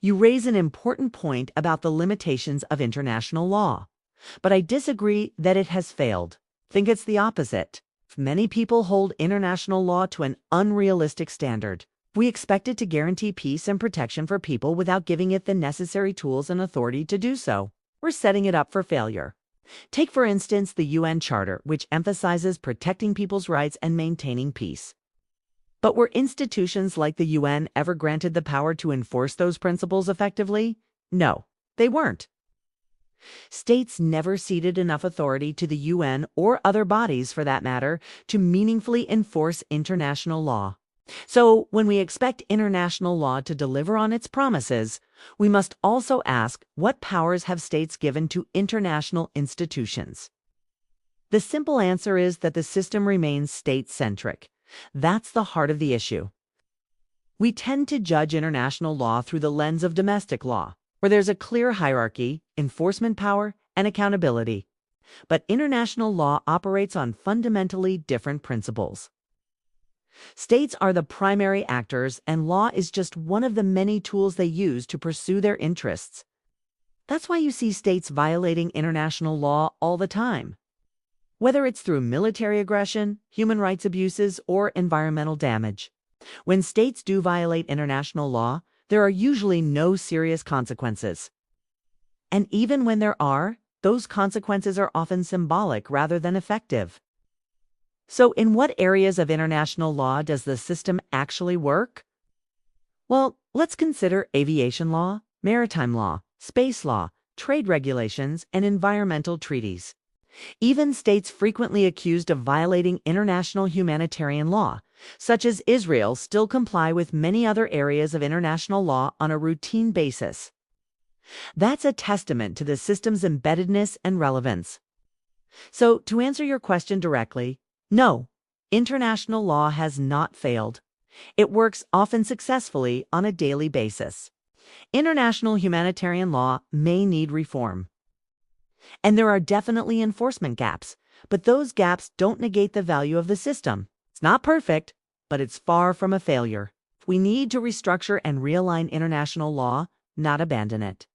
You raise an important point about the limitations of international law, but I disagree that it has failed. Think it's the opposite. Many people hold international law to an unrealistic standard. We expect it to guarantee peace and protection for people without giving it the necessary tools and authority to do so. We're setting it up for failure. Take, for instance, the UN Charter, which emphasizes protecting people's rights and maintaining peace. But were institutions like the UN ever granted the power to enforce those principles effectively? No, they weren't. States never ceded enough authority to the UN, or other bodies for that matter, to meaningfully enforce international law. So, when we expect international law to deliver on its promises, we must also ask, what powers have states given to international institutions? The simple answer is that the system remains state-centric. That's the heart of the issue. We tend to judge international law through the lens of domestic law, where there's a clear hierarchy, enforcement power, and accountability. But international law operates on fundamentally different principles. States are the primary actors, and law is just one of the many tools they use to pursue their interests. That's why you see states violating international law all the time. Whether it's through military aggression, human rights abuses, or environmental damage. When states do violate international law, there are usually no serious consequences. And even when there are, those consequences are often symbolic rather than effective. So, in what areas of international law does the system actually work? Well, let's consider aviation law, maritime law, space law, trade regulations, and environmental treaties. Even states frequently accused of violating international humanitarian law, such as Israel, still comply with many other areas of international law on a routine basis. That's a testament to the system's embeddedness and relevance. So, to answer your question directly, no, international law has not failed. It works often successfully on a daily basis. International humanitarian law may need reform. And there are definitely enforcement gaps, but those gaps don't negate the value of the system. It's not perfect, but it's far from a failure. We need to restructure and realign international law, not abandon it.